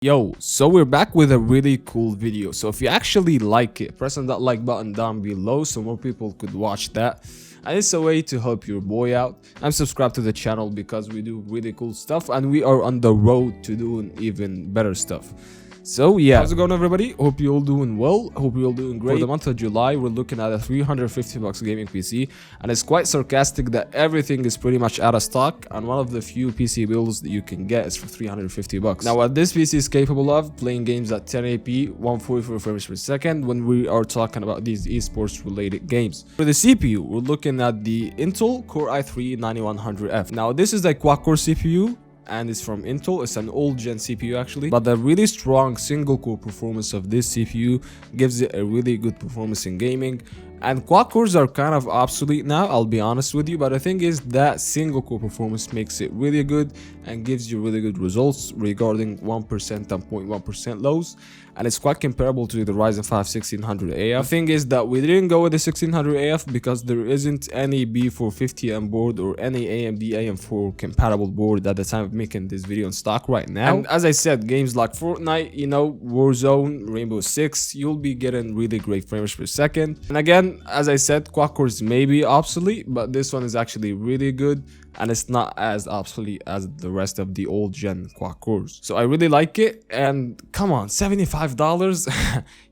Yo, so we're back with a really cool video. So if you actually like it, press on that like button down below so more people could watch that. And it's a way to help your boy out. And subscribe to the channel because we do really cool stuff and we are on the road to doing even better stuff. So yeah, how's it going everybody? Hope you all doing well. Hope you all doing great. For the month of July, we're looking at a $350 gaming PC, and it's quite sarcastic that everything is pretty much out of stock, and one of the few PC builds that you can get is for $350. Now what this PC is capable of, playing games at 1080p 144 frames per second when we are talking about these esports related games. For the CPU, we're looking at the Intel Core i3-9100F. Now this is a quad-core CPU and it's from Intel. It's an old gen CPU actually, but the really strong single core performance of this CPU gives it a really good performance in gaming. And quad cores are kind of obsolete now, I'll be honest with you, but the thing is that single core performance makes it really good and gives you really good results regarding 1% and 0.1% lows, and it's quite comparable to the Ryzen 5 1600AF. The thing is that we didn't go with the 1600AF because there isn't any B450M board or any AMD AM4 compatible board at the time of making this video in stock right now. And as I said, games like Fortnite, Warzone, Rainbow Six, you'll be getting really great frames per second. And again, as I said, quad cores may be obsolete, but this one is actually really good and it's not as obsolete as the rest of the old gen quad cores. So I really like it, and come on, $75?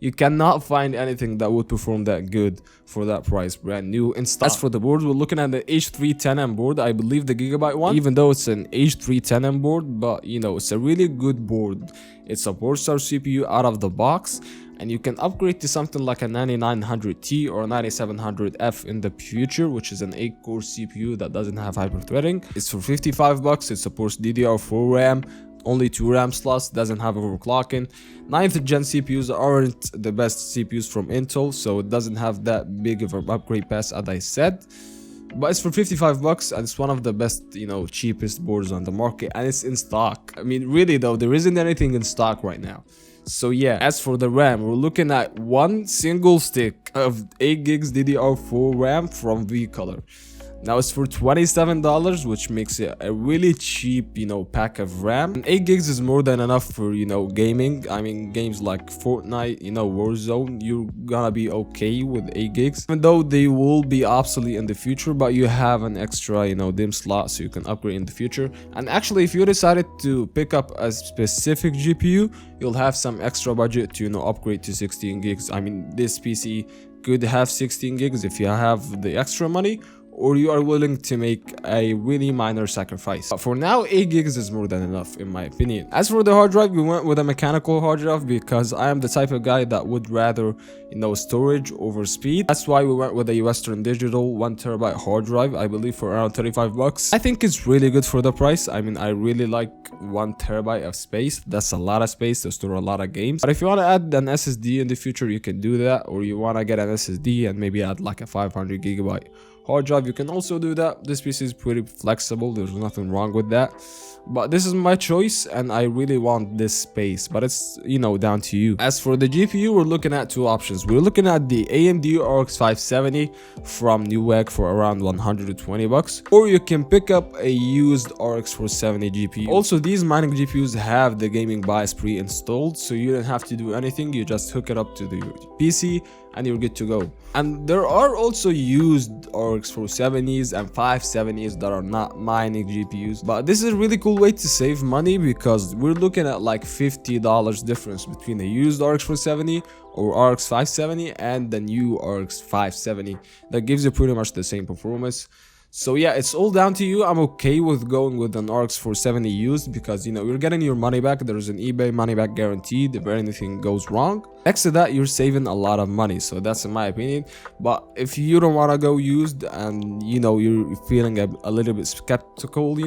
You cannot find anything that would perform that good for that price, brand new in stock. As for the board, we're looking at the H310M board. I believe the Gigabyte one, even though it's an H310M board, but it's a really good board. It supports our CPU out of the box, and you can upgrade to something like a 9900T or a 9700F in the future, which is an 8-core CPU that doesn't have hyper-threading. It's for $55. It supports DDR4 RAM, only 2 RAM slots, doesn't have overclocking. 9th gen CPUs aren't the best CPUs from Intel, so it doesn't have that big of an upgrade pass as I said. But it's for $55 and it's one of the best, cheapest boards on the market, and it's in stock. I mean, really though, there isn't anything in stock right now. So yeah, as for the RAM, we're looking at one single stick of 8 gigs DDR4 RAM from V-Color. Now it's for $27, which makes it a really cheap, pack of RAM. And 8 gigs is more than enough for, gaming. I mean, games like Fortnite, Warzone, you're gonna be okay with 8 gigs. Even though they will be obsolete in the future, but you have an extra, DIMM slot so you can upgrade in the future. And actually, if you decided to pick up a specific GPU, you'll have some extra budget to, upgrade to 16 gigs. I mean, this PC could have 16 gigs if you have the extra money, or you are willing to make a really minor sacrifice. But for now, 8 gigs is more than enough in my opinion. As for the hard drive, we went with a mechanical hard drive because I am the type of guy that would rather, storage over speed. That's why we went with a Western Digital 1TB hard drive, I believe for around $35. I think it's really good for the price. I mean, I really like 1 TB of space. That's a lot of space to store a lot of games. But if you want to add an SSD in the future, you can do that, or you want to get an SSD and maybe add like a 500 gigabyte hard drive, you can also do that. This PC is pretty flexible, there's nothing wrong with that, but this is my choice and I really want this space, but it's down to you. As for the GPU, we're looking at two options. We're looking at the AMD RX 570 from Newegg for around $120, or you can pick up a used RX 470 GPU. Also, these mining GPUs have the gaming BIOS pre-installed, so you don't have to do anything, you just hook it up to the PC and you're good to go. And there are also used RX 470s and 570s that are not mining GPUs, but this is a really cool way to save money because we're looking at like $50 difference between a used RX 470 or RX 570 and the new RX 570. That gives you pretty much the same performance. So yeah, it's all down to you. I'm okay with going with an RX 470 used because you're getting your money back. There's an eBay money back guaranteed if anything goes wrong. Next to that, you're saving a lot of money, so that's in my opinion. But if you don't want to go used and you're feeling a little bit skeptical,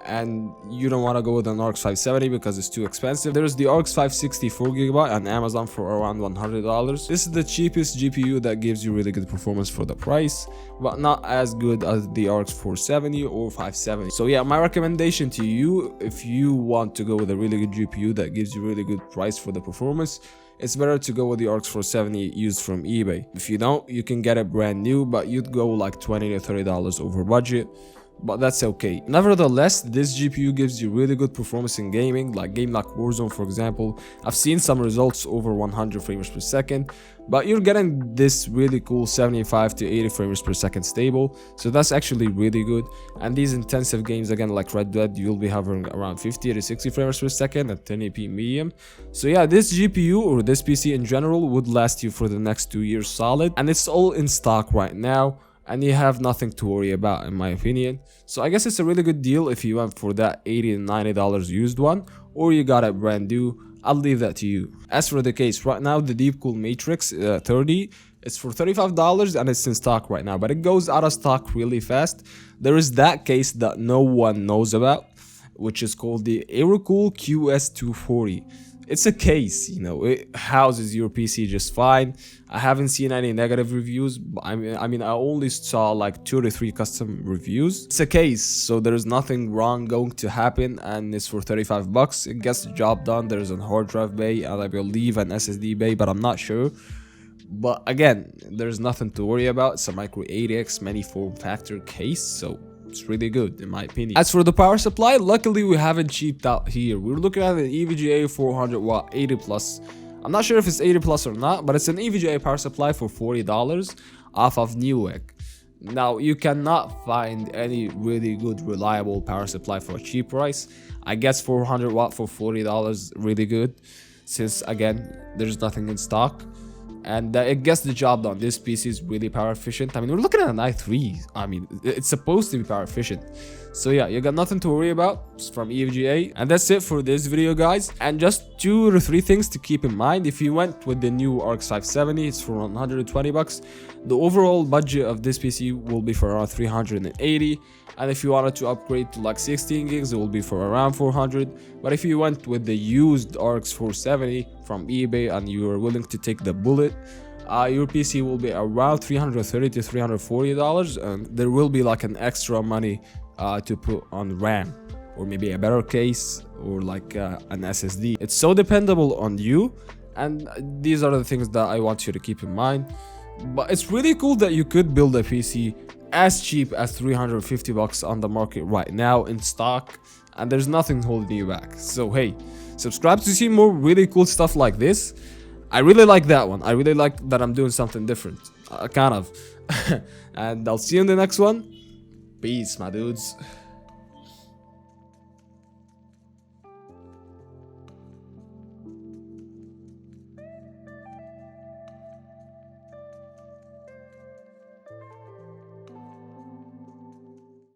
and you don't want to go with an RX 570 because it's too expensive, there's the RX 560 4GB on Amazon for around $100. This is the cheapest GPU that gives you really good performance for the price, but not as good as the RX 470 or 570. So yeah, my recommendation to you, if you want to go with a really good GPU that gives you really good price for the performance, it's better to go with the RX 470 used from eBay. If you don't, you can get it brand new, but you'd go like $20 to $30 over budget. but that's okay. Nevertheless, this GPU gives you really good performance in gaming, like game like Warzone for example. I've seen some results over 100 frames per second, but you're getting this really cool 75 to 80 frames per second stable, so that's actually really good. And these intensive games again like Red Dead, you'll be hovering around 50 to 60 frames per second at 1080p medium. So yeah, this GPU or this PC in general would last you for the next 2 years solid, and it's all in stock right now, and you have nothing to worry about in my opinion. So I guess it's a really good deal if you went for that $80 to $90 used one, or you got it brand new. I'll leave that to you. As for the case, right now the Deepcool Matrexx 30, it's for $35 and it's in stock right now, but it goes out of stock really fast. There is that case that no one knows about, which is called the Aerocool QS240. It's a case, you know, it houses your PC just fine. I haven't seen any negative reviews, but I mean I only saw like 2 to 3 custom reviews. It's a case, so there's nothing wrong going to happen, and it's for 35 bucks. It gets the job done. There's a hard drive bay and I believe an SSD bay, but I'm not sure. But again, there's nothing to worry about. It's a micro ATX mini form factor case, so it's really good in my opinion. As for the power supply, luckily we haven't cheaped out here. We're looking at an EVGA 400 watt 80 plus. I'm not sure if it's 80 plus or not, but it's an EVGA power supply for $40 off of Newegg. Now you cannot find any really good reliable power supply for a cheap price. I guess 400 watt for $40 really good, since again there's nothing in stock. And it gets the job done. This PC is really power efficient. I mean, we're looking at an i3. I mean, it's supposed to be power efficient. So yeah, you got nothing to worry about. It's from EVGA. And that's it for this video, guys. And just 2 or 3 things to keep in mind. If you went with the new RX 570, it's for 120 bucks. The overall budget of this PC will be for around 380. And if you wanted to upgrade to like 16 gigs, it will be for around 400. But if you went with the used RX 470 from eBay and you are willing to take the bullet, your PC will be around $330 to $340, and there will be like an extra money to put on RAM, or maybe a better case, or like an SSD. It's so dependable on you, and these are the things that I want you to keep in mind. But it's really cool that you could build a PC as cheap as 350 bucks on the market right now in stock, and there's nothing holding you back. So hey, subscribe to see more really cool stuff like this. I really like that one. I really like that I'm doing something different, kind of. And I'll see you in the next one. Peace, my dudes.